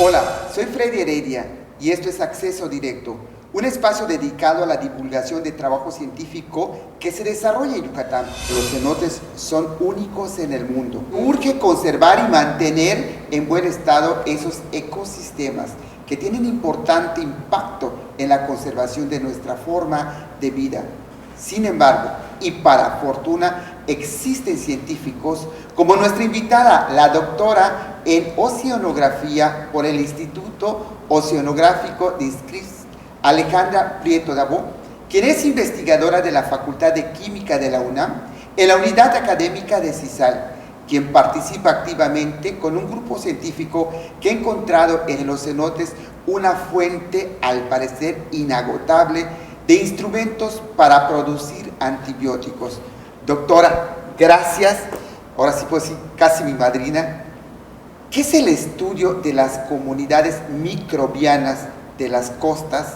Hola, soy Freddy Heredia y esto es Acceso Directo, un espacio dedicado a la divulgación de trabajo científico que se desarrolla en Yucatán. Los cenotes son únicos en el mundo. Urge conservar y mantener en buen estado esos ecosistemas que tienen importante impacto en la conservación de nuestra forma de vida. Sin embargo, y para fortuna, existen científicos como nuestra invitada, la doctora en Oceanografía por el Instituto Oceanográfico de Scripps, Alejandra Prieto Dabó, quien es investigadora de la Facultad de Química de la UNAM en la Unidad Académica de CISAL, quien participa activamente con un grupo científico que ha encontrado en los cenotes una fuente, al parecer inagotable, de instrumentos para producir antibióticos. Doctora, gracias. Ahora sí puedo decir casi mi madrina. ¿Qué es el estudio de las comunidades microbianas de las costas,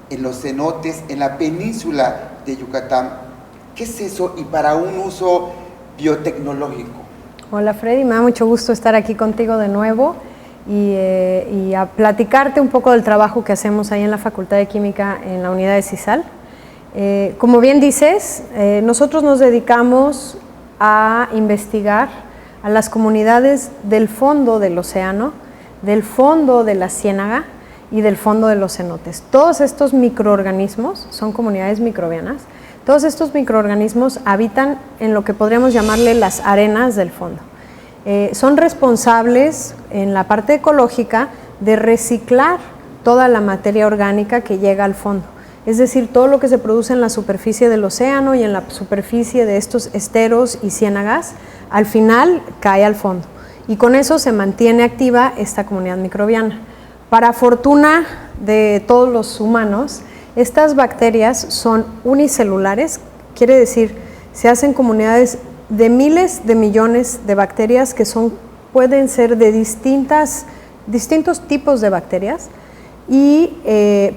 en los cenotes, en la península de Yucatán? ¿Qué es eso y para un uso biotecnológico? Hola Freddy, me da mucho gusto estar aquí contigo de nuevo y a platicarte un poco del trabajo que hacemos ahí en la Facultad de Química en la unidad de CISAL. Como bien dices, nosotros nos dedicamos a investigar a las comunidades del fondo del océano, del fondo de la ciénaga y del fondo de los cenotes. Todos estos microorganismos son comunidades microbianas. Todos estos microorganismos habitan en lo que podríamos llamarle las arenas del fondo. Son responsables en la parte ecológica de reciclar toda la materia orgánica que llega al fondo. Es decir, todo lo que se produce en la superficie del océano y en la superficie de estos esteros y ciénagas, al final cae al fondo. Y con eso se mantiene activa esta comunidad microbiana. Para fortuna de todos los humanos, estas bacterias son unicelulares, quiere decir, se hacen comunidades de miles de millones de bacterias que pueden ser de distintos tipos de bacterias,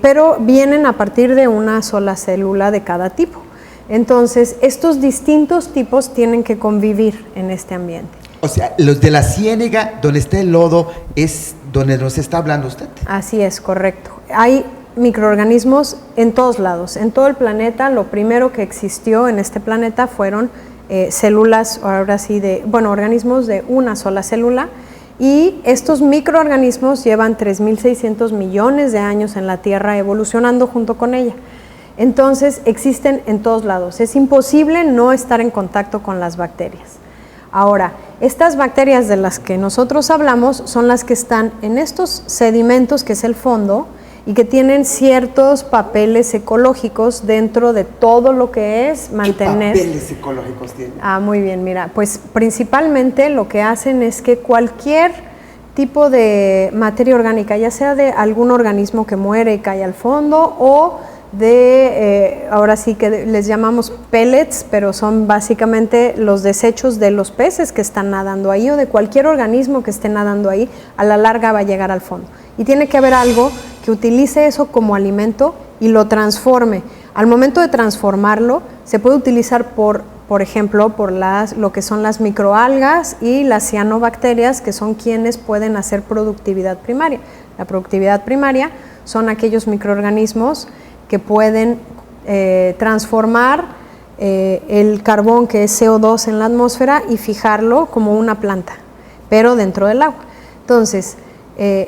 pero vienen a partir de una sola célula de cada tipo. Entonces, estos distintos tipos tienen que convivir en este ambiente. O sea, los de la ciénaga, donde está el lodo, es donde nos está hablando usted. Así es, correcto. Hay microorganismos en todos lados, en todo el planeta. Lo primero que existió en este planeta fueron células, ahora sí, organismos de una sola célula, y estos microorganismos llevan 3.600 millones de años en la Tierra evolucionando junto con ella. Entonces existen en todos lados. Es imposible no estar en contacto con las bacterias. Ahora, estas bacterias de las que nosotros hablamos son las que están en estos sedimentos, que es el fondo, y que tienen ciertos papeles ecológicos dentro de todo lo que es mantener. ¿Qué papeles ecológicos tienen? Muy bien, mira, pues principalmente lo que hacen es que cualquier tipo de materia orgánica, ya sea de algún organismo que muere y cae al fondo, o de, ahora sí que les llamamos pellets, pero son básicamente los desechos de los peces que están nadando ahí o de cualquier organismo que esté nadando ahí, a la larga va a llegar al fondo. Y tiene que haber algo que utilice eso como alimento y lo transforme. Al momento de transformarlo, se puede utilizar por ejemplo, por lo que son las microalgas y las cianobacterias, que son quienes pueden hacer productividad primaria. La productividad primaria son aquellos microorganismos que pueden transformar el carbón, que es CO2 en la atmósfera, y fijarlo como una planta, pero dentro del agua. Entonces,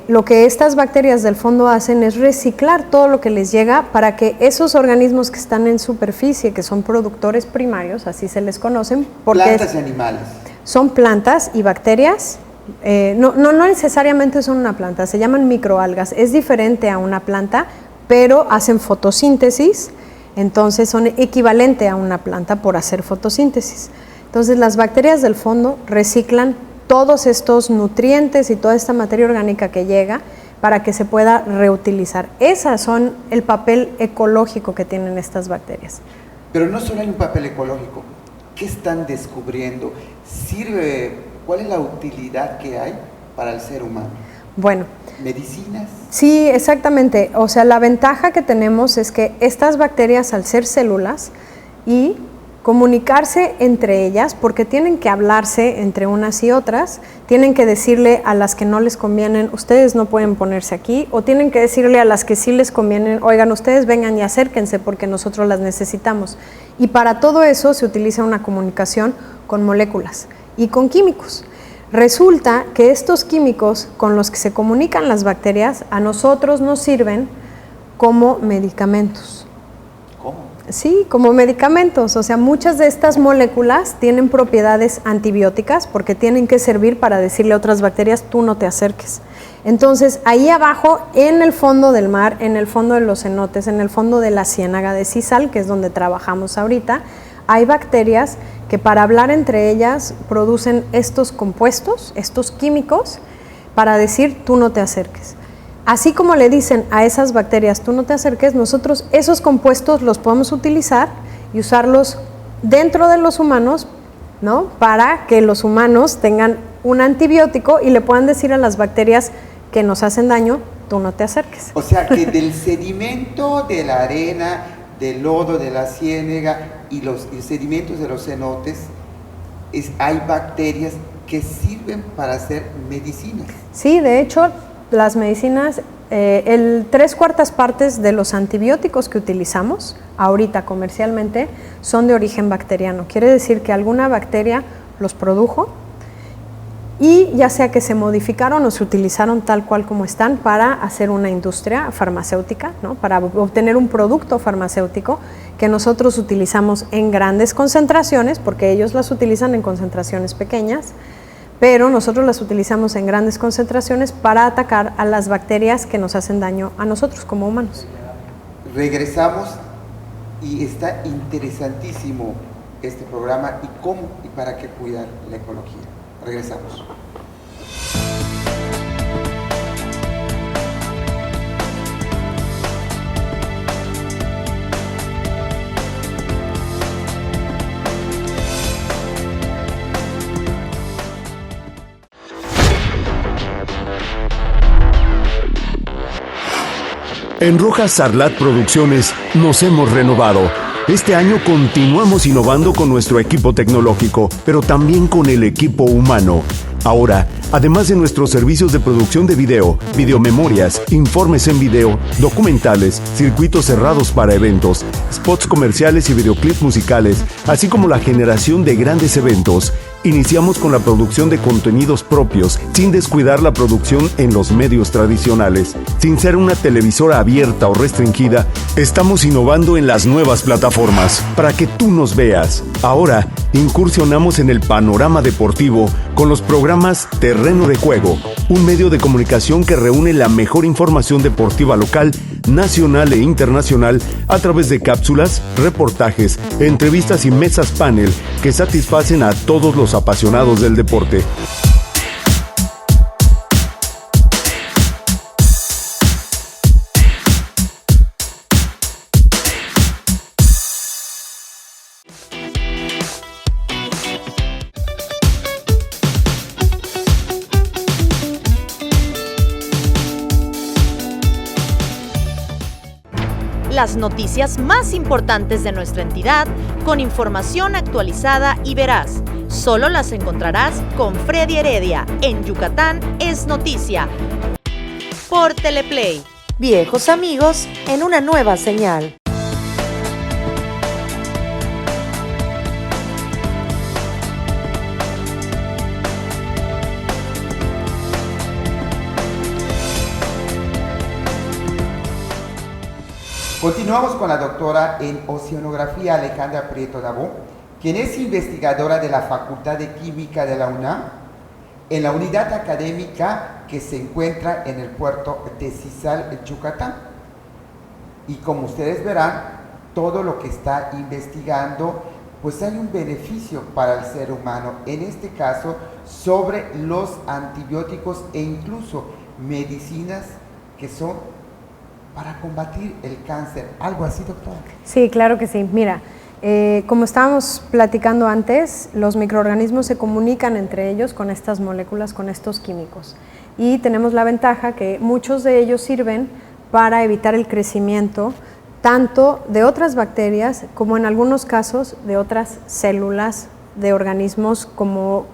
lo que estas bacterias del fondo hacen es reciclar todo lo que les llega para que esos organismos que están en superficie, que son productores primarios, así se les conocen. Plantas y animales. Son plantas y bacterias. No necesariamente son una planta, se llaman microalgas. Es diferente a una planta, pero hacen fotosíntesis, entonces son equivalente a una planta por hacer fotosíntesis. Entonces las bacterias del fondo reciclan todos estos nutrientes y toda esta materia orgánica que llega para que se pueda reutilizar. Esas son el papel ecológico que tienen estas bacterias. Pero no solo hay un papel ecológico. ¿Qué están descubriendo? ¿Cuál es la utilidad que hay para el ser humano? Bueno, ¿medicinas? Sí, exactamente. O sea, la ventaja que tenemos es que estas bacterias, al ser células y comunicarse entre ellas, porque tienen que hablarse entre unas y otras, tienen que decirle a las que no les convienen, ustedes no pueden ponerse aquí, o tienen que decirle a las que sí les convienen, oigan, ustedes vengan y acérquense porque nosotros las necesitamos. Y para todo eso se utiliza una comunicación con moléculas y con químicos. Resulta que estos químicos con los que se comunican las bacterias a nosotros nos sirven como medicamentos. Sí, como medicamentos, o sea, muchas de estas moléculas tienen propiedades antibióticas porque tienen que servir para decirle a otras bacterias, tú no te acerques. Entonces, ahí abajo, en el fondo del mar, en el fondo de los cenotes, en el fondo de la ciénaga de sisal, que es donde trabajamos ahorita, hay bacterias que para hablar entre ellas producen estos compuestos, estos químicos, para decir, tú no te acerques. Así como le dicen a esas bacterias, tú no te acerques, nosotros esos compuestos los podemos utilizar y usarlos dentro de los humanos, ¿no? Para que los humanos tengan un antibiótico y le puedan decir a las bacterias que nos hacen daño, tú no te acerques. O sea que del sedimento de la arena, del lodo de la ciénaga y los sedimentos de los cenotes, hay bacterias que sirven para hacer medicinas. Sí, de hecho, las medicinas, 3/4 partes de los antibióticos que utilizamos ahorita comercialmente son de origen bacteriano. Quiere decir que alguna bacteria los produjo y ya sea que se modificaron o se utilizaron tal cual como están para hacer una industria farmacéutica, ¿no? Para obtener un producto farmacéutico que nosotros utilizamos en grandes concentraciones, porque ellos las utilizan en concentraciones pequeñas, pero nosotros las utilizamos en grandes concentraciones para atacar a las bacterias que nos hacen daño a nosotros como humanos. Regresamos y está interesantísimo este programa y cómo y para qué cuidar la ecología. Regresamos. En Rojas Sarlat Producciones nos hemos renovado. Este año continuamos innovando con nuestro equipo tecnológico, pero también con el equipo humano. Ahora, además de nuestros servicios de producción de video, videomemorias, informes en video, documentales, circuitos cerrados para eventos, spots comerciales y videoclips musicales, así como la generación de grandes eventos, iniciamos con la producción de contenidos propios, sin descuidar la producción en los medios tradicionales. Sin ser una televisora abierta o restringida, estamos innovando en las nuevas plataformas para que tú nos veas. Ahora, incursionamos en el panorama deportivo con los programas Terreno de Juego, un medio de comunicación que reúne la mejor información deportiva local, nacional e internacional a través de cápsulas, reportajes, entrevistas y mesas panel que satisfacen a todos los apasionados del deporte. Las noticias más importantes de nuestra entidad con información actualizada y veraz. Solo las encontrarás con Freddy Heredia en Yucatán es Noticia. Por Teleplay. Viejos amigos en una nueva señal. Continuamos con la doctora en Oceanografía Alejandra Prieto Dabó, quien es investigadora de la Facultad de Química de la UNAM, en la unidad académica que se encuentra en el puerto de Sisal, Yucatán. Y como ustedes verán, todo lo que está investigando, pues hay un beneficio para el ser humano, en este caso sobre los antibióticos e incluso medicinas que son para combatir el cáncer. ¿Algo así, doctora? Sí, claro que sí. Mira, como estábamos platicando antes, los microorganismos se comunican entre ellos con estas moléculas, con estos químicos. Y tenemos la ventaja que muchos de ellos sirven para evitar el crecimiento tanto de otras bacterias como en algunos casos de otras células de organismos como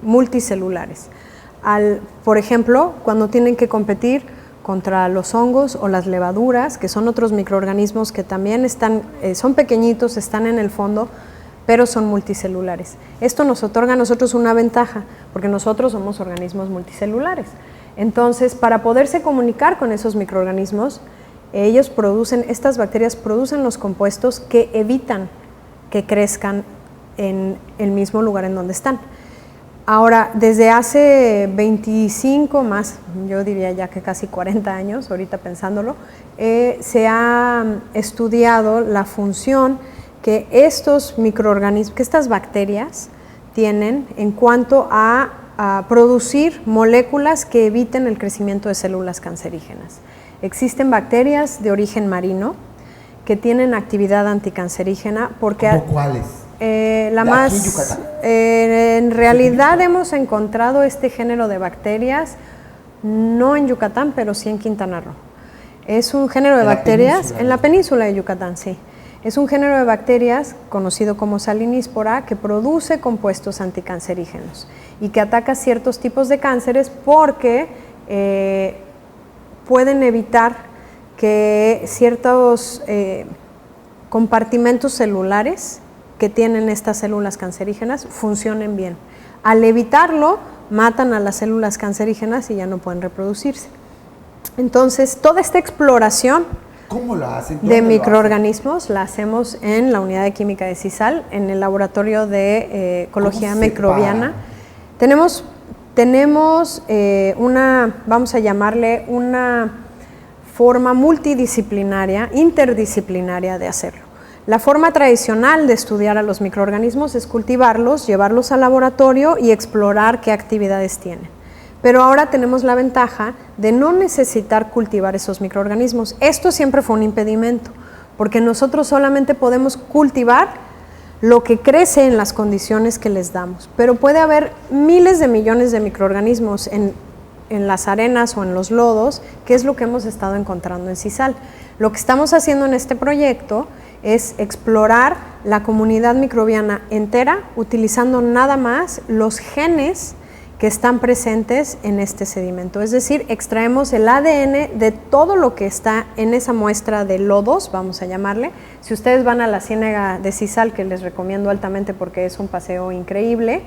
multicelulares. Por ejemplo, cuando tienen que competir contra los hongos o las levaduras, que son otros microorganismos que también son pequeñitos, están en el fondo, pero son multicelulares. Esto nos otorga a nosotros una ventaja, porque nosotros somos organismos multicelulares. Entonces, para poderse comunicar con esos microorganismos, estas bacterias producen los compuestos que evitan que crezcan en el mismo lugar en donde están. Ahora, desde hace 25 más, yo diría ya que casi 40 años, ahorita pensándolo, se ha estudiado la función que estos microorganismos, que estas bacterias tienen en cuanto a producir moléculas que eviten el crecimiento de células cancerígenas. Existen bacterias de origen marino que tienen actividad anticancerígena porque... ¿Cómo cuáles? En realidad hemos encontrado este género de bacterias no en Yucatán, pero sí en Quintana Roo. Es un género de bacterias en la península de Yucatán, sí. Es un género de bacterias conocido como Salinispora que produce compuestos anticancerígenos y que ataca ciertos tipos de cánceres porque pueden evitar que ciertos compartimentos celulares que tienen estas células cancerígenas funcionen bien. Al evitarlo, matan a las células cancerígenas y ya no pueden reproducirse. Entonces, toda esta exploración ¿cómo lo hacen? de microorganismos la hacemos en la unidad de química de CISAL, en el laboratorio de ecología microbiana. Tenemos una, vamos a llamarle una forma multidisciplinaria, interdisciplinaria de hacerlo. La forma tradicional de estudiar a los microorganismos es cultivarlos, llevarlos al laboratorio y explorar qué actividades tienen. Pero ahora tenemos la ventaja de no necesitar cultivar esos microorganismos. Esto siempre fue un impedimento, porque nosotros solamente podemos cultivar lo que crece en las condiciones que les damos. Pero puede haber miles de millones de microorganismos en las arenas o en los lodos, que es lo que hemos estado encontrando en CISAL. Lo que estamos haciendo en este proyecto es explorar la comunidad microbiana entera utilizando nada más los genes que están presentes en este sedimento. Es decir, extraemos el ADN de todo lo que está en esa muestra de lodos, vamos a llamarle. Si ustedes van a la Ciénaga de CISAL, que les recomiendo altamente porque es un paseo increíble,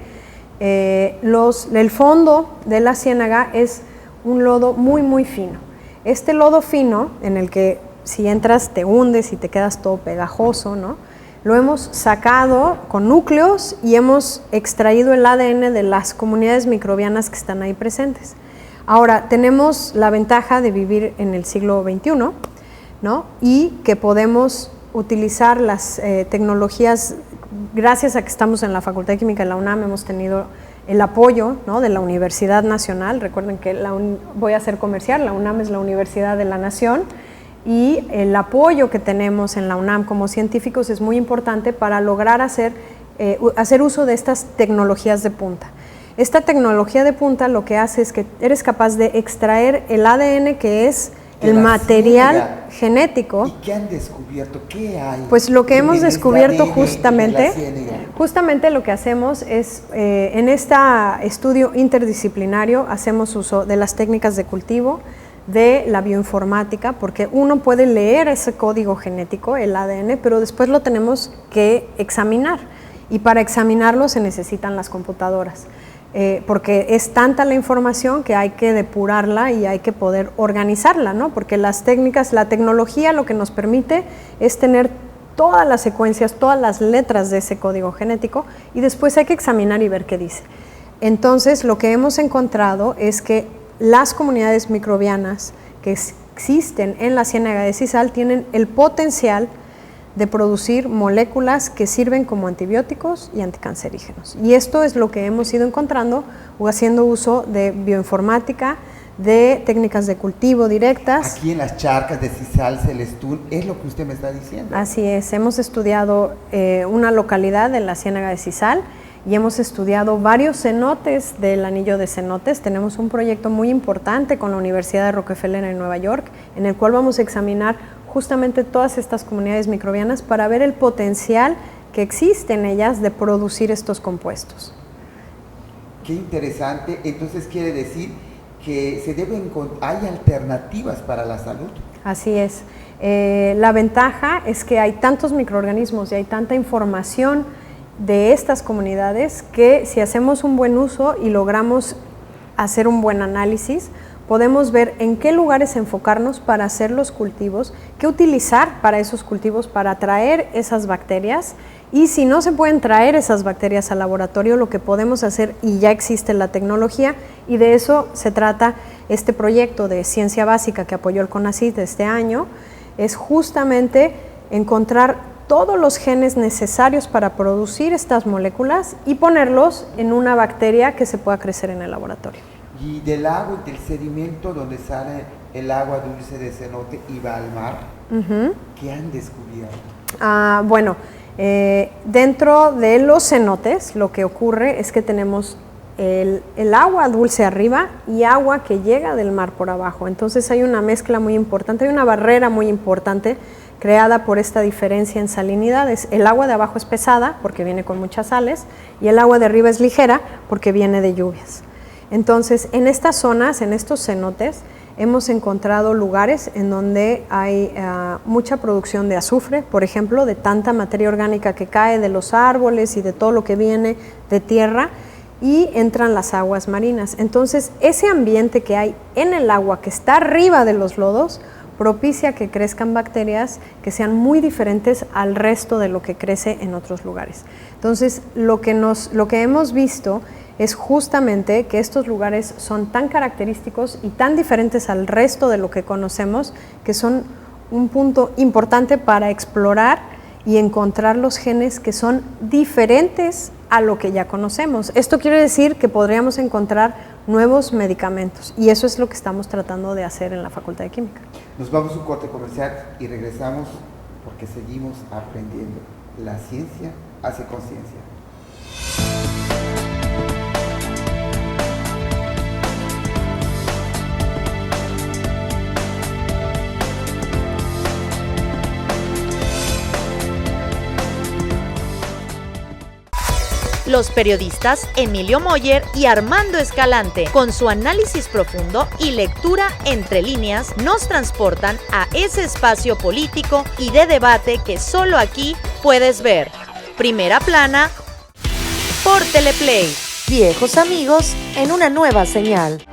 el fondo de la ciénaga es un lodo muy, muy fino. Este lodo fino, en el que si entras te hundes y te quedas todo pegajoso, ¿no? Lo hemos sacado con núcleos y hemos extraído el ADN de las comunidades microbianas que están ahí presentes. Ahora, tenemos la ventaja de vivir en el siglo XXI, ¿no? Y que podemos utilizar las tecnologías, gracias a que estamos en la Facultad de Química de la UNAM, hemos tenido el apoyo, ¿no?, de la Universidad Nacional. Recuerden que voy a hacer comercial, la UNAM es la Universidad de la Nación, y el apoyo que tenemos en la UNAM como científicos es muy importante para lograr hacer uso de estas tecnologías de punta. Esta tecnología de punta lo que hace es que eres capaz de extraer el ADN, que es el material genético. ¿Y qué han descubierto? ¿Qué hay? Pues lo que hemos descubierto justamente lo que hacemos es, en este estudio interdisciplinario, hacemos uso de las técnicas de cultivo, de la bioinformática, porque uno puede leer ese código genético, el ADN, pero después lo tenemos que examinar, y para examinarlo se necesitan las computadoras, porque es tanta la información que hay que depurarla y hay que poder organizarla, ¿no? Porque la tecnología lo que nos permite es tener todas las secuencias, todas las letras de ese código genético, y después hay que examinar y ver qué dice. Entonces, lo que hemos encontrado es que las comunidades microbianas que existen en la Ciénaga de CISAL tienen el potencial de producir moléculas que sirven como antibióticos y anticancerígenos. Y esto es lo que hemos ido encontrando o haciendo uso de bioinformática, de técnicas de cultivo directas. Aquí en las charcas de CISAL, Celestún, es lo que usted me está diciendo. Así es, hemos estudiado una localidad de la Ciénaga de CISAL y hemos estudiado varios cenotes del anillo de cenotes. Tenemos un proyecto muy importante con la Universidad de Rockefeller en Nueva York, en el cual vamos a examinar justamente todas estas comunidades microbianas para ver el potencial que existe en ellas de producir estos compuestos. Qué interesante. Entonces quiere decir que hay alternativas para la salud. Así es. La ventaja es que hay tantos microorganismos y hay tanta información de estas comunidades que si hacemos un buen uso y logramos hacer un buen análisis, podemos ver en qué lugares enfocarnos para hacer los cultivos, qué utilizar para esos cultivos para atraer esas bacterias, y si no se pueden traer esas bacterias al laboratorio, lo que podemos hacer, y ya existe la tecnología, y de eso se trata este proyecto de ciencia básica que apoyó el CONACYT este año, es justamente encontrar todos los genes necesarios para producir estas moléculas y ponerlos en una bacteria que se pueda crecer en el laboratorio. Y del agua y del sedimento donde sale el agua dulce de cenote y va al mar, ¿qué han descubierto? Bueno, dentro de los cenotes lo que ocurre es que tenemos el agua dulce arriba y agua que llega del mar por abajo. Entonces hay una mezcla muy importante, hay una barrera muy importante creada por esta diferencia en salinidades. El agua de abajo es pesada porque viene con muchas sales y el agua de arriba es ligera porque viene de lluvias. Entonces, en estas zonas, en estos cenotes, hemos encontrado lugares en donde hay mucha producción de azufre, por ejemplo, de tanta materia orgánica que cae de los árboles y de todo lo que viene de tierra, y entran las aguas marinas. Entonces, ese ambiente que hay en el agua que está arriba de los lodos propicia que crezcan bacterias que sean muy diferentes al resto de lo que crece en otros lugares. Entonces, lo que hemos visto es justamente que estos lugares son tan característicos y tan diferentes al resto de lo que conocemos, que son un punto importante para explorar y encontrar los genes que son diferentes a lo que ya conocemos. Esto quiere decir que podríamos encontrar nuevos medicamentos, y eso es lo que estamos tratando de hacer en la Facultad de Química. Nos vamos a un corte comercial y regresamos porque seguimos aprendiendo. La ciencia hace conciencia. Los periodistas Emilio Moller y Armando Escalante, con su análisis profundo y lectura entre líneas, nos transportan a ese espacio político y de debate que solo aquí puedes ver. Primera plana por Teleplay. Viejos amigos en una nueva señal.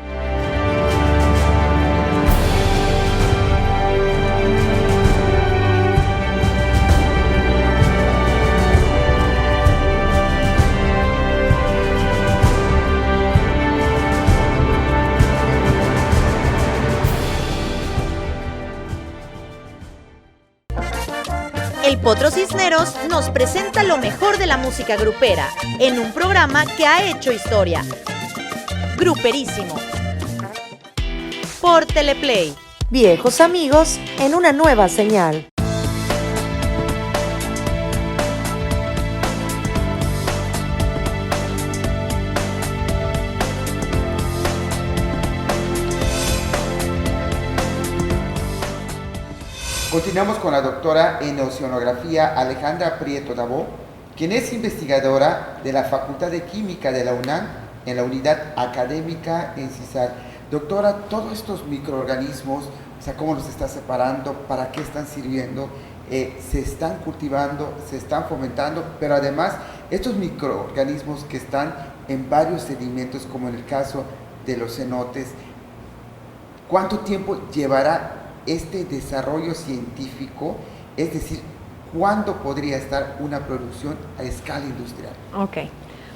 El Potro Cisneros nos presenta lo mejor de la música grupera en un programa que ha hecho historia. Gruperísimo. Por Teleplay. Viejos amigos en una nueva señal. Continuamos con la doctora en oceanografía Alejandra Prieto Dabó, quien es investigadora de la Facultad de Química de la UNAM en la unidad académica en CISAL. Doctora, todos estos microorganismos, o sea, ¿cómo los está separando? ¿Para qué están sirviendo? Se están cultivando, se están fomentando, pero además estos microorganismos que están en varios sedimentos, como en el caso de los cenotes, ¿cuánto tiempo llevará este desarrollo científico? Es decir, ¿cuándo podría estar una producción a escala industrial? Ok,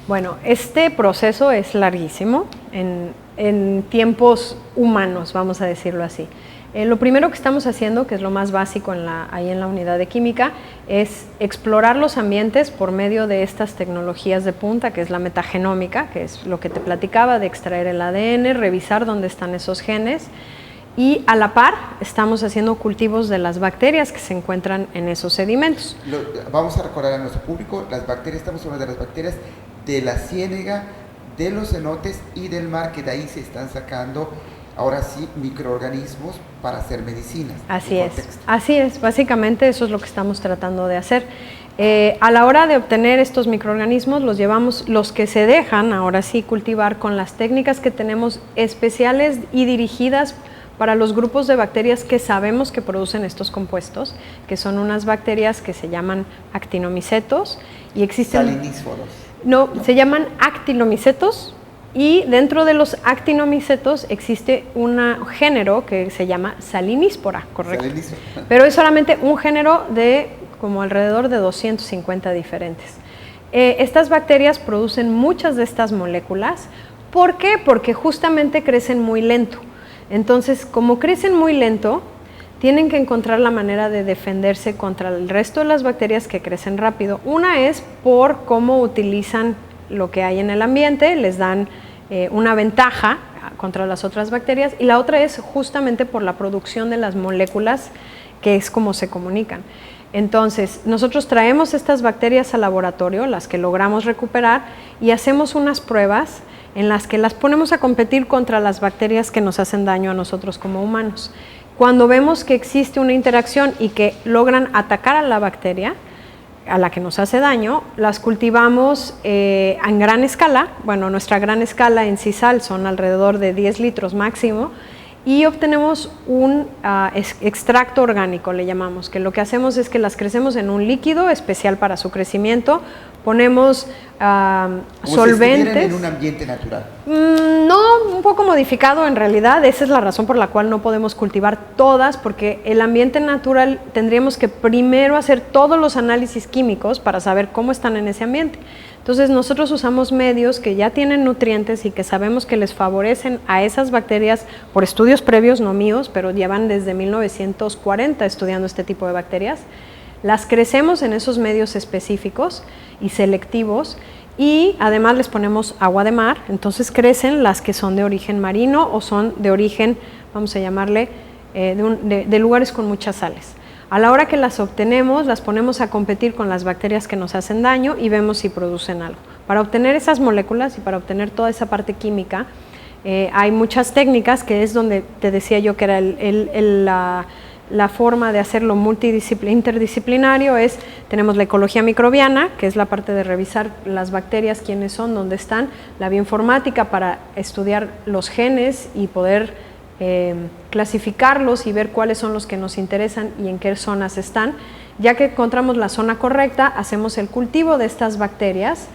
bueno, este proceso es larguísimo en tiempos humanos, vamos a decirlo así. Lo primero que estamos haciendo, que es lo más básico ahí en la unidad de química, es explorar los ambientes por medio de estas tecnologías de punta, que es la metagenómica, que es lo que te platicaba, de extraer el ADN, revisar dónde están esos genes, y a la par estamos haciendo cultivos de las bacterias que se encuentran en esos sedimentos. Vamos a recordar a nuestro público, las bacterias, estamos hablando de las bacterias de la ciénaga, de los cenotes y del mar, que de ahí se están sacando ahora sí, microorganismos para hacer medicinas. Así es, básicamente eso es lo que estamos tratando de hacer. A la hora de obtener estos microorganismos los llevamos, los que se dejan ahora sí cultivar con las técnicas que tenemos especiales y dirigidas para los grupos de bacterias que sabemos que producen estos compuestos, que son unas bacterias que se llaman actinomicetos y existen... Salinísforos. No, se llaman actinomicetos y dentro de los actinomicetos existe un género que se llama Saliníspora, correcto. Pero es solamente un género de como alrededor de 250 diferentes. Estas bacterias producen muchas de estas moléculas. ¿Por qué? Porque justamente crecen muy lento. Entonces, como crecen muy lento, tienen que encontrar la manera de defenderse contra el resto de las bacterias que crecen rápido. Una es por cómo utilizan lo que hay en el ambiente, les dan una ventaja contra las otras bacterias, y la otra es justamente por la producción de las moléculas, que es como se comunican. Entonces, nosotros traemos estas bacterias al laboratorio, las que logramos recuperar, y hacemos unas pruebas en las que las ponemos a competir contra las bacterias que nos hacen daño a nosotros como humanos. Cuando vemos que existe una interacción y que logran atacar a la bacteria, a la que nos hace daño, las cultivamos en gran escala. Bueno, nuestra gran escala en sisal son alrededor de 10 litros máximo, y obtenemos un extracto orgánico, le llamamos, que lo que hacemos es que las crecemos en un líquido especial para su crecimiento, ponemos solventes. Si en un ambiente natural. No, un poco modificado en realidad. Esa es la razón por la cual no podemos cultivar todas, porque el ambiente natural tendríamos que primero hacer todos los análisis químicos para saber cómo están en ese ambiente. Entonces nosotros usamos medios que ya tienen nutrientes y que sabemos que les favorecen a esas bacterias por estudios previos, no míos, pero llevan desde 1940 estudiando este tipo de bacterias. Las crecemos en esos medios específicos y selectivos, y además les ponemos agua de mar. Entonces crecen las que son de origen marino o son de origen, vamos a llamarle, de lugares con muchas sales. A la hora que las obtenemos, las ponemos a competir con las bacterias que nos hacen daño y vemos si producen algo. Para obtener esas moléculas y para obtener toda esa parte química, hay muchas técnicas, que es donde te decía yo que era la forma de hacerlo interdisciplinario. Tenemos la ecología microbiana, que es la parte de revisar las bacterias, quiénes son, dónde están, la bioinformática para estudiar los genes y poder clasificarlos y ver cuáles son los que nos interesan y en qué zonas están. Ya que encontramos la zona correcta, hacemos el cultivo de estas bacterias,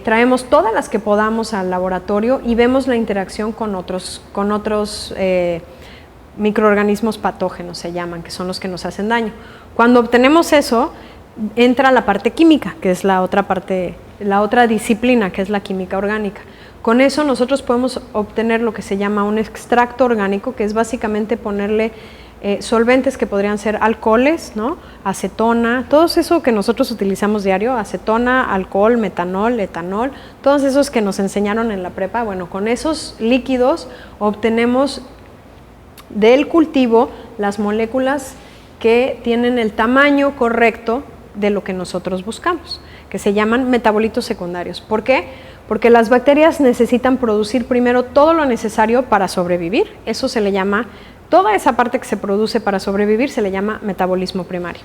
traemos todas las que podamos al laboratorio y vemos la interacción con otros microorganismos patógenos, se llaman, que son los que nos hacen daño. Cuando obtenemos eso, entra la parte química, que es la otra parte, la otra disciplina, que es la química orgánica. Con eso nosotros podemos obtener lo que se llama un extracto orgánico, que es básicamente ponerle solventes que podrían ser alcoholes, ¿no? Acetona, todo eso que nosotros utilizamos diario, acetona, alcohol, metanol, etanol, todos esos que nos enseñaron en la prepa. Bueno, con esos líquidos obtenemos del cultivo las moléculas que tienen el tamaño correcto de lo que nosotros buscamos, que se llaman metabolitos secundarios. ¿Por qué? Porque las bacterias necesitan producir primero todo lo necesario para sobrevivir. Eso se le llama, toda esa parte que se produce para sobrevivir se le llama metabolismo primario.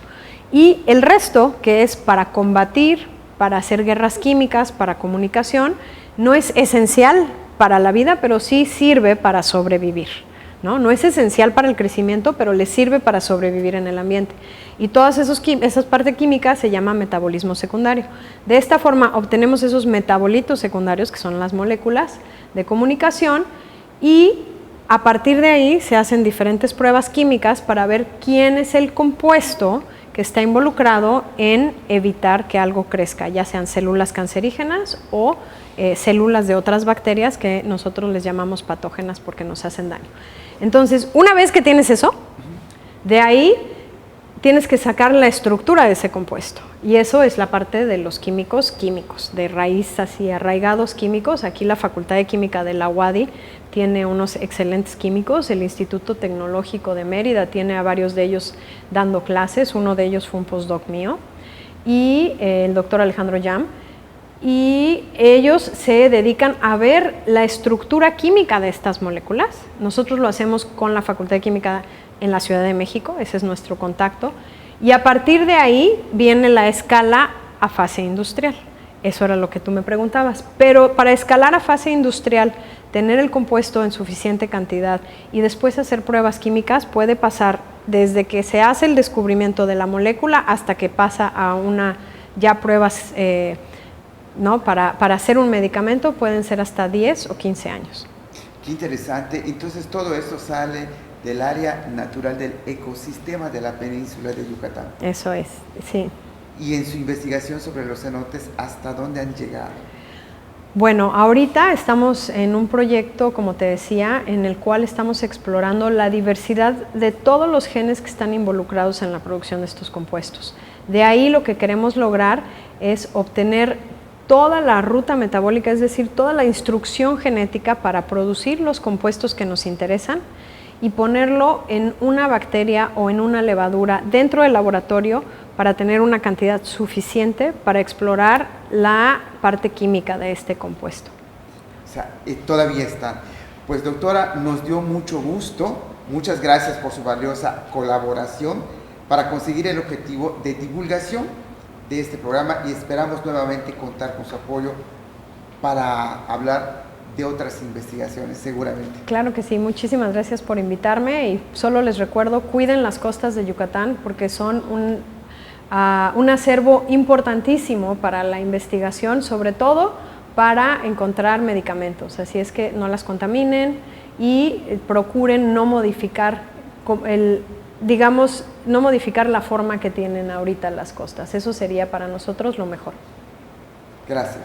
Y el resto, que es para combatir, para hacer guerras químicas, para comunicación, no es esencial para la vida, pero sí sirve para sobrevivir. No es esencial para el crecimiento, pero le sirve para sobrevivir en el ambiente. Y todas esas partes químicas se llama metabolismo secundario. De esta forma obtenemos esos metabolitos secundarios, que son las moléculas de comunicación, y a partir de ahí se hacen diferentes pruebas químicas para ver quién es el compuesto que está involucrado en evitar que algo crezca, ya sean células cancerígenas o células de otras bacterias que nosotros les llamamos patógenas porque nos hacen daño. Entonces, una vez que tienes eso, de ahí tienes que sacar la estructura de ese compuesto, y eso es la parte de los químicos, de raíz así arraigados químicos. Aquí la Facultad de Química de la UADY tiene unos excelentes químicos, el Instituto Tecnológico de Mérida tiene a varios de ellos dando clases, uno de ellos fue un postdoc mío, y el doctor Alejandro Yam. y ellos se dedican a ver la estructura química de estas moléculas. Nosotros lo hacemos con la Facultad de Química en la Ciudad de México, ese es nuestro contacto, y a partir de ahí viene la escala a fase industrial. Eso era lo que tú me preguntabas, pero para escalar a fase industrial, tener el compuesto en suficiente cantidad y después hacer pruebas químicas puede pasar desde que se hace el descubrimiento de la molécula hasta que pasa a una ya pruebas ¿no? Para hacer un medicamento pueden ser hasta 10 o 15 años. Qué interesante. Entonces todo esto sale del área natural del ecosistema de la península de Yucatán. Eso es, sí. Y en su investigación sobre los cenotes, ¿hasta dónde han llegado? Bueno, ahorita estamos en un proyecto, como te decía, en el cual estamos explorando la diversidad de todos los genes que están involucrados en la producción de estos compuestos. De ahí lo que queremos lograr es obtener toda la ruta metabólica, es decir, toda la instrucción genética para producir los compuestos que nos interesan y ponerlo en una bacteria o en una levadura dentro del laboratorio para tener una cantidad suficiente para explorar la parte química de este compuesto. O sea, todavía están. Pues doctora, nos dio mucho gusto. Muchas gracias por su valiosa colaboración para conseguir el objetivo de divulgación de este programa y esperamos nuevamente contar con su apoyo para hablar de otras investigaciones, seguramente. Claro que sí, muchísimas gracias por invitarme y solo les recuerdo, cuiden las costas de Yucatán porque son un acervo importantísimo para la investigación, sobre todo para encontrar medicamentos, así es que no las contaminen y procuren no modificar no modificar la forma que tienen ahorita las costas, eso sería para nosotros lo mejor. Gracias.